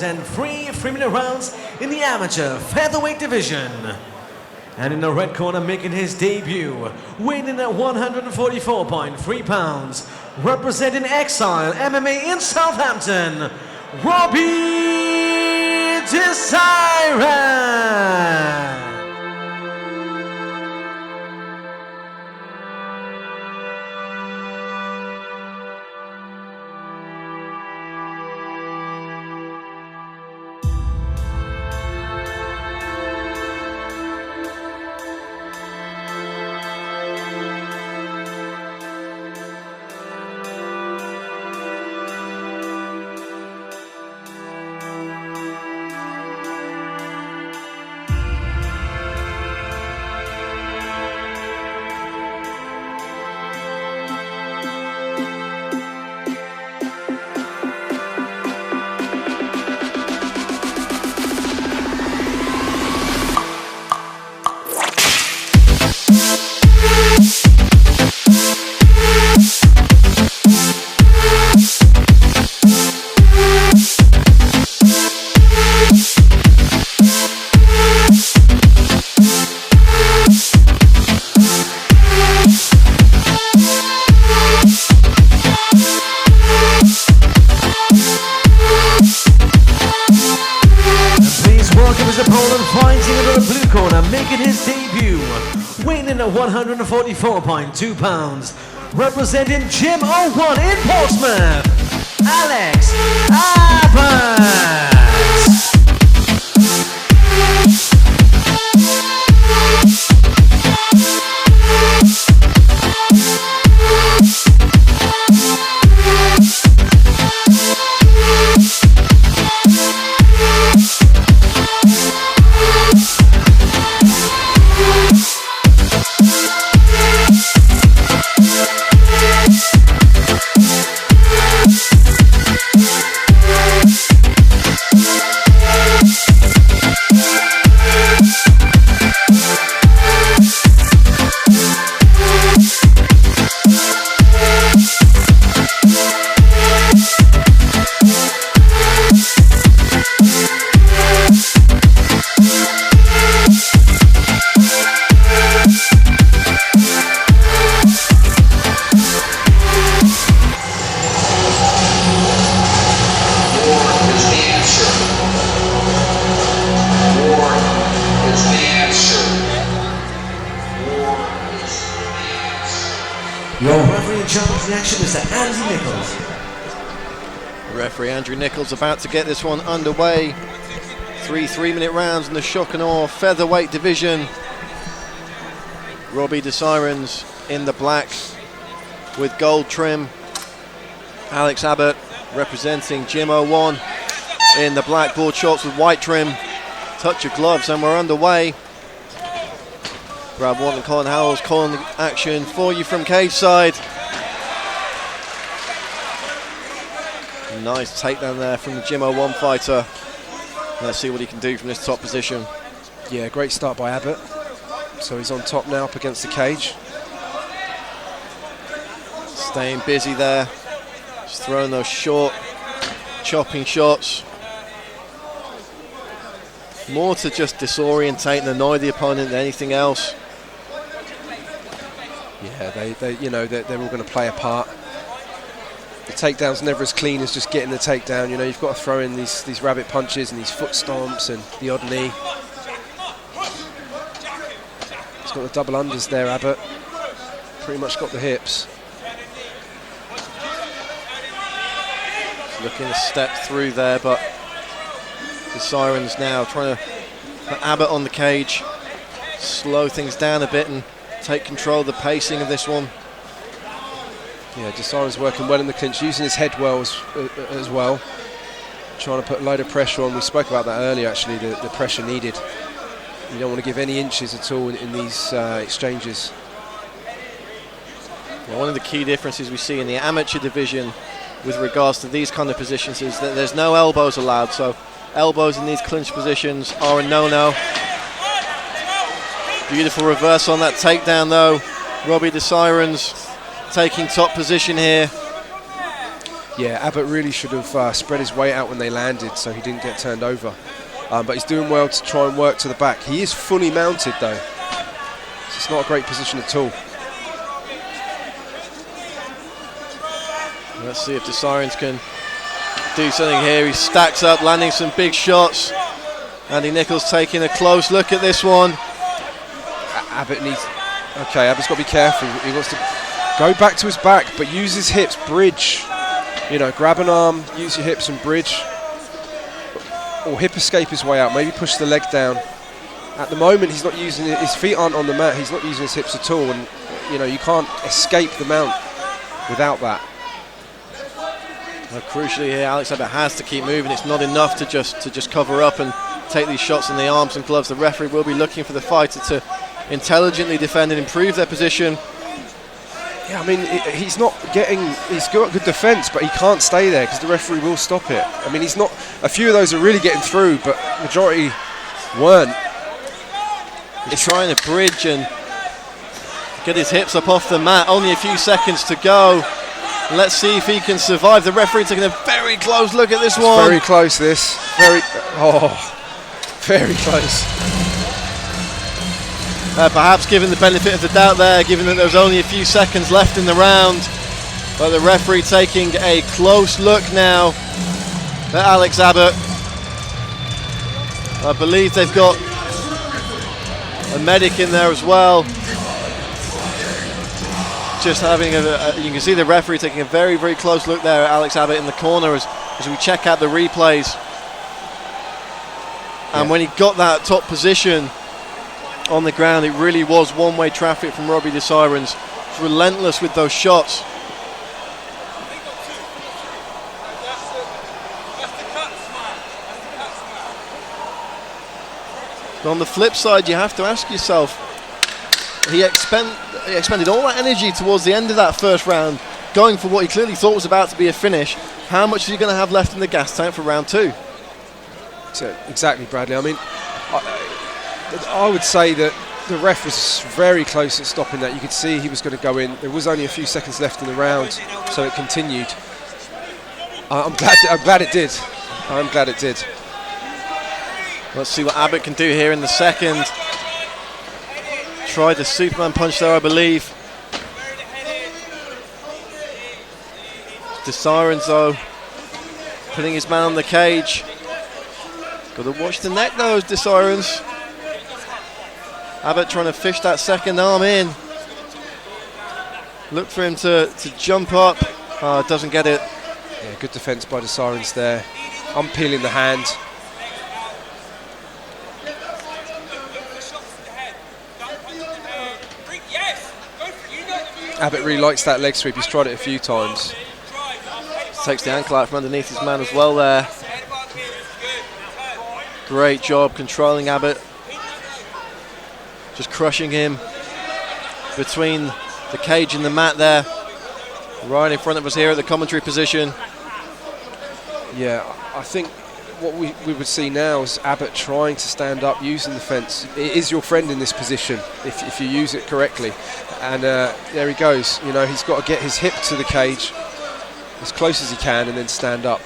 represent 3-minute rounds in the amateur featherweight division. And in the red corner, making his debut, weighing in at 144.3 pounds, representing Exile MMA in Southampton, Robbie Disirens. Making his debut, weighing in at 144.2 pounds, representing Gym 01 in Portsmouth, Abbott. Your referee in charge of the action, Mr. Andy Nichols. Referee Andrew Nichols about to get this one underway. 3-minute rounds in the shock and awe featherweight division. Robbie Disirens in the black with gold trim. Alex Abbott representing Gym 01 in the black board shorts with white trim. Touch of gloves and we're underway. Brad Watt and Colin Howells calling the action for you from cage side. Nice takedown there from the Gym 01 fighter. Let's see what he can do from this top position. Yeah, great start by Abbott. So he's on top now up against the cage. Staying busy there. Just throwing those short, chopping shots. More to just disorientate and annoy the opponent than anything else. Yeah, they're all going to play a part. The takedown's never as clean as just getting the takedown. You know, you've got to throw in these rabbit punches and these foot stomps and the odd knee. He's got the double unders there, Abbott. Pretty much got the hips. Looking to step through there, but Disirens now trying to put Abbott on the cage, slow things down a bit and take control of the pacing of this one. Yeah, Disirens working well in the clinch, using his head well as well. Trying to put a load of pressure on. We spoke about that earlier, actually, the pressure needed. You don't want to give any inches at all in these exchanges. Yeah, one of the key differences we see in the amateur division with regards to these kind of positions is that there's no elbows allowed, so elbows in these clinch positions are a no-no. Beautiful reverse on that takedown though. Robbie Disirens taking top position here. Yeah, Abbott really should have spread his weight out when they landed so he didn't get turned over. But he's doing well to try and work to the back. He is fully mounted though. So it's not a great position at all. Let's see if Disirens can do something here. He stacks up, landing some big shots. Andy Nichols taking a close look at this one. Abbott needs... Okay, Abbott's got to be careful. He wants to go back to his back, but use his hips, bridge. You know, grab an arm, use your hips and bridge. Or hip escape his way out, maybe push the leg down. At the moment, he's not using his feet aren't on the mat, he's not using his hips at all, and you know, you can't escape the mount without that. Well, crucially here, Alex Abbott has to keep moving. It's not enough to just cover up and take these shots in the arms and gloves. The referee will be looking for the fighter to intelligently defend and improve their position. Yeah, I mean, he's got good defence, but he can't stay there because the referee will stop it. I mean, a few of those are really getting through, but majority weren't. He's trying to bridge and get his hips up off the mat. Only a few seconds to go. Let's see if he can survive. The referee taking a very close look at this one. Very close, this. Very close. Perhaps given the benefit of the doubt there, given that there was only a few seconds left in the round. But the referee taking a close look now at Alex Abbott. I believe they've got a medic in there as well. Just having you can see the referee taking a very, very close look there at Alex Abbott in the corner as we check out the replays. And when he got that top position on the ground, it really was one-way traffic from Robbie Disirens. Relentless with those shots. But on the flip side, you have to ask yourself, he expended all that energy towards the end of that first round, going for what he clearly thought was about to be a finish. How much is he going to have left in the gas tank for round two? Exactly, Bradley. I mean, I would say that the ref was very close at stopping that. You could see he was going to go in. There was only a few seconds left in the round, so it continued. I'm glad it did. I'm glad it did. Let's see what Abbott can do here in the second. Tried the Superman punch there, I believe. Disirens, though, putting his man on the cage. Got to watch the neck, though, Disirens. Abbott trying to fish that second arm in. Look for him to jump up. Doesn't get it. Yeah, good defence by Disirens there. Unpeeling the hand. Abbott really likes that leg sweep. He's tried it a few times. Takes the ankle out from underneath his man as well there. Great job controlling Abbott. Just crushing him between the cage and the mat there. Right in front of us here at the commentary position. Yeah, I think what we would see now is Abbott trying to stand up using the fence. It is your friend in this position if you use it correctly. And there he goes. You know, he's got to get his hip to the cage as close as he can and then stand up.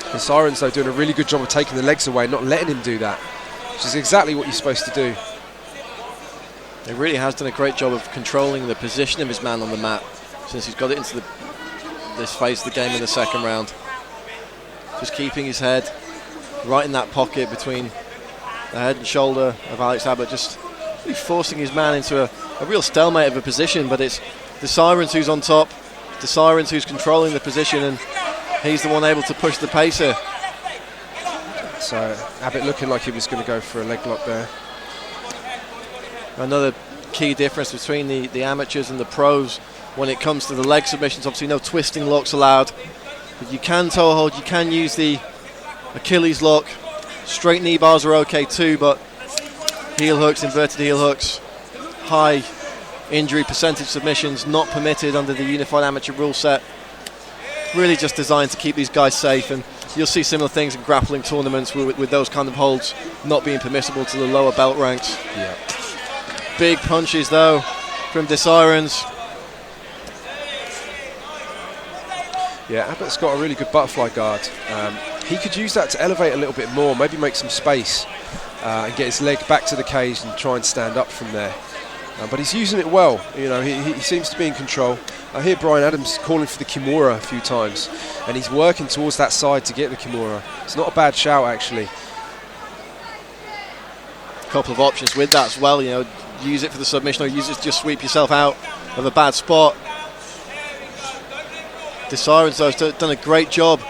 And Disirens, though, doing a really good job of taking the legs away, not letting him do that, which is exactly what you're supposed to do. He really has done a great job of controlling the position of his man on the mat since he's got it into this phase of the game in the second round. Just keeping his head right in that pocket between the head and shoulder of Alex Abbott, just really forcing his man into a real stalemate of a position. But it's Disirens who's on top, Disirens who's controlling the position, and he's the one able to push the pacer. So Abbott looking like he was going to go for a leg lock there. Another key difference between the amateurs and the pros when it comes to the leg submissions. Obviously no twisting locks allowed, but you can toe hold, you can use the Achilles lock. Straight knee bars are okay too, but heel hooks, inverted heel hooks, high injury percentage submissions not permitted under the unified amateur rule set. Really just designed to keep these guys safe, and you'll see similar things in grappling tournaments with those kind of holds not being permissible to the lower belt ranks. Yeah. Big punches though from Disirens. Yeah, Abbott's got a really good butterfly guard. He could use that to elevate a little bit more, maybe make some space and get his leg back to the cage and try and stand up from there. But he's using it well. You know, he seems to be in control. I hear Brian Adams calling for the Kimura a few times, and he's working towards that side to get the Kimura. It's not a bad shout, actually. A couple of options with that as well. You know, use it for the submission or use it to just sweep yourself out of a bad spot. Disirens, though, has done a great job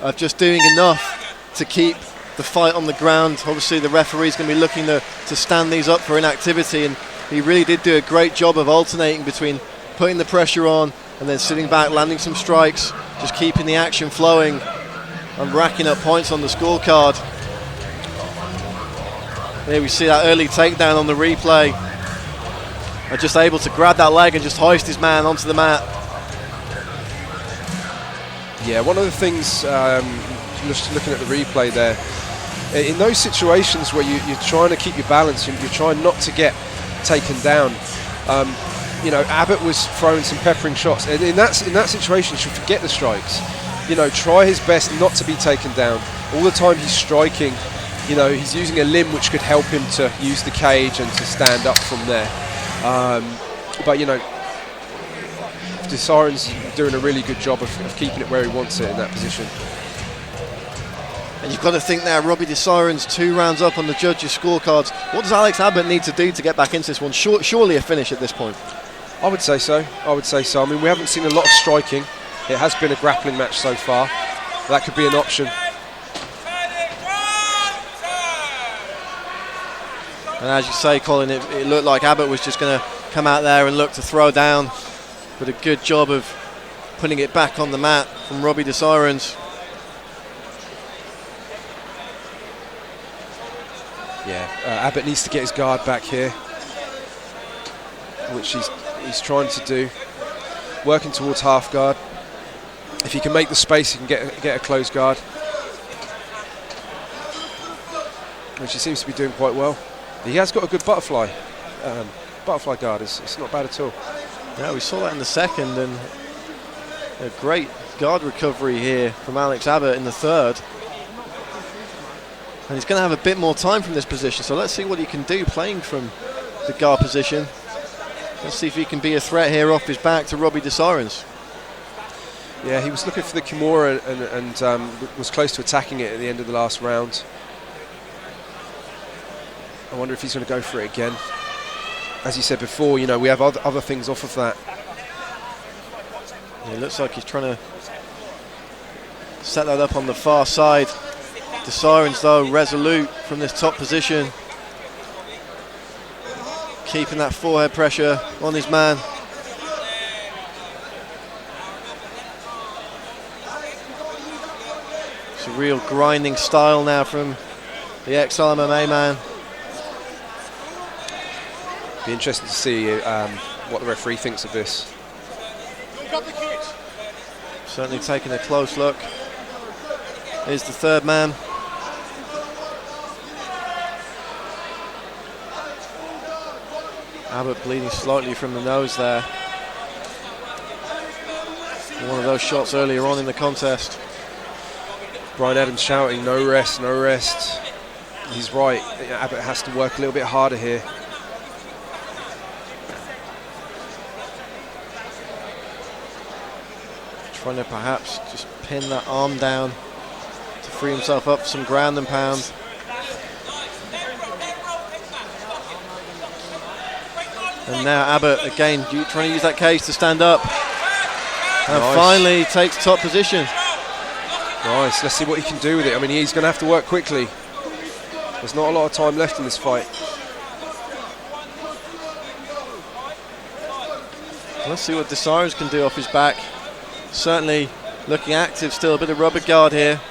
of just doing enough to keep the fight on the ground. Obviously, the referee's going to be looking to stand these up for inactivity, and he really did do a great job of alternating between putting the pressure on and then sitting back, landing some strikes, just keeping the action flowing and racking up points on the scorecard. Here we see that early takedown on the replay. And just able to grab that leg and just hoist his man onto the mat. Yeah, one of the things, just looking at the replay there, in those situations where you're trying to keep your balance, you're trying not to get taken down. You know, Abbott was throwing some peppering shots, and in that situation, you should forget the strikes. You know, try his best not to be taken down. All the time he's striking, you know, he's using a limb which could help him to use the cage and to stand up from there. But you know, Disirens doing a really good job of keeping it where he wants it in that position. And you've got to think now, Robbie Disirens 2 rounds up on the judges' scorecards. What does Alex Abbott need to do to get back into this one? Surely a finish at this point. I would say so. I mean, we haven't seen a lot of striking. It has been a grappling match so far. That could be an option. And as you say, Colin, it looked like Abbott was just going to come out there and look to throw down. But a good job of putting it back on the mat from Robbie Disirens. Yeah, Abbott needs to get his guard back here, which he's trying to do. Working towards half guard. If he can make the space, he can get a closed guard, which he seems to be doing quite well. He has got a good butterfly guard. It's not bad at all. Yeah, we saw that in the second, and a great guard recovery here from Alex Abbott in the third. And he's going to have a bit more time from this position, so let's see what he can do playing from the guard position. Let's see if he can be a threat here off his back to Robbie Disirens. Yeah, he was looking for the Kimura and was close to attacking it at the end of the last round. I wonder if he's going to go for it again. As you said before, you know, we have other things off of that. It looks like he's trying to set that up on the far side. Disirens, though, resolute from this top position, keeping that forehead pressure on his man. It's a real grinding style now from the ex-MMA man. Be interesting to see what the referee thinks of this. Certainly taking a close look. Here's the third man. Abbott bleeding slightly from the nose there. One of those shots earlier on in the contest. Brian Adams shouting, no rest, no rest. He's right, Abbott has to work a little bit harder here. Trying to perhaps just pin that arm down to free himself up for some ground and pound. And now Abbott again trying to use that cage to stand up. And nice. Finally takes top position. Nice, let's see what he can do with it. I mean, he's going to have to work quickly. There's not a lot of time left in this fight. Let's see what Disirens can do off his back. Certainly looking active still, a bit of rubber guard here.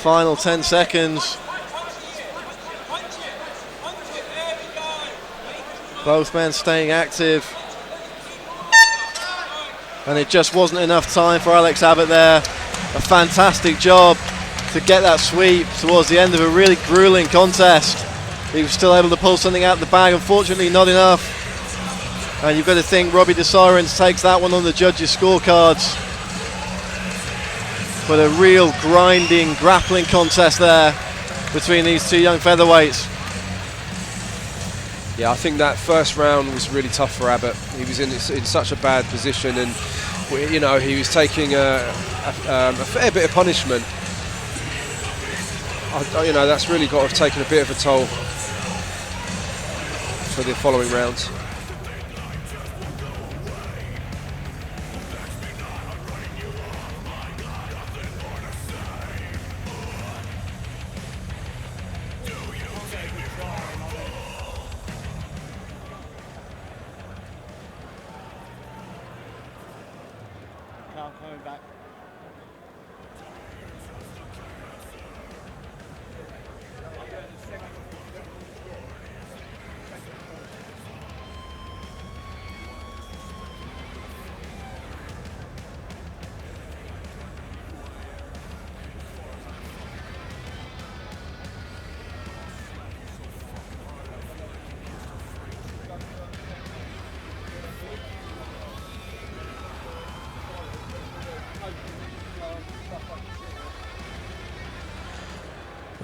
Final 10 seconds. Both men staying active. And it just wasn't enough time for Alex Abbott there. A fantastic job to get that sweep towards the end of a really grueling contest. He was still able to pull something out of the bag, unfortunately not enough. And you've got to think Robbie Disirens takes that one on the judges' scorecards. But a real grinding, grappling contest there between these two young featherweights. Yeah, I think that first round was really tough for Abbott. He was in such a bad position, and you know, he was taking a fair bit of punishment. You know, that's really got to have taken a bit of a toll for the following rounds. Coming back.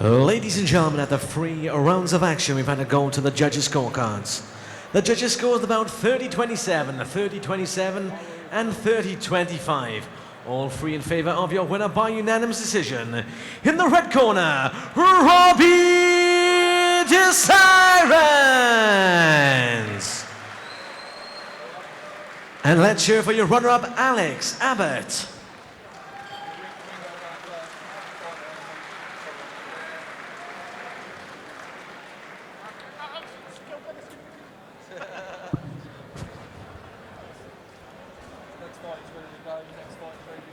Ladies and gentlemen, at the 3 rounds of action, we've had to go to the judges' scorecards. The judges scored about 30-27, 30-27, and 30-25. All 3 in favor of your winner by unanimous decision. In the red corner, Robbie Disirens. And let's cheer for your runner-up, Alex Abbott.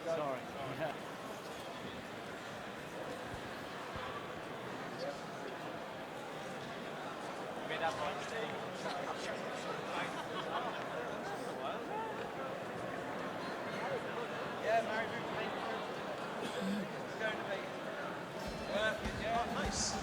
Sorry. Yeah. Nice.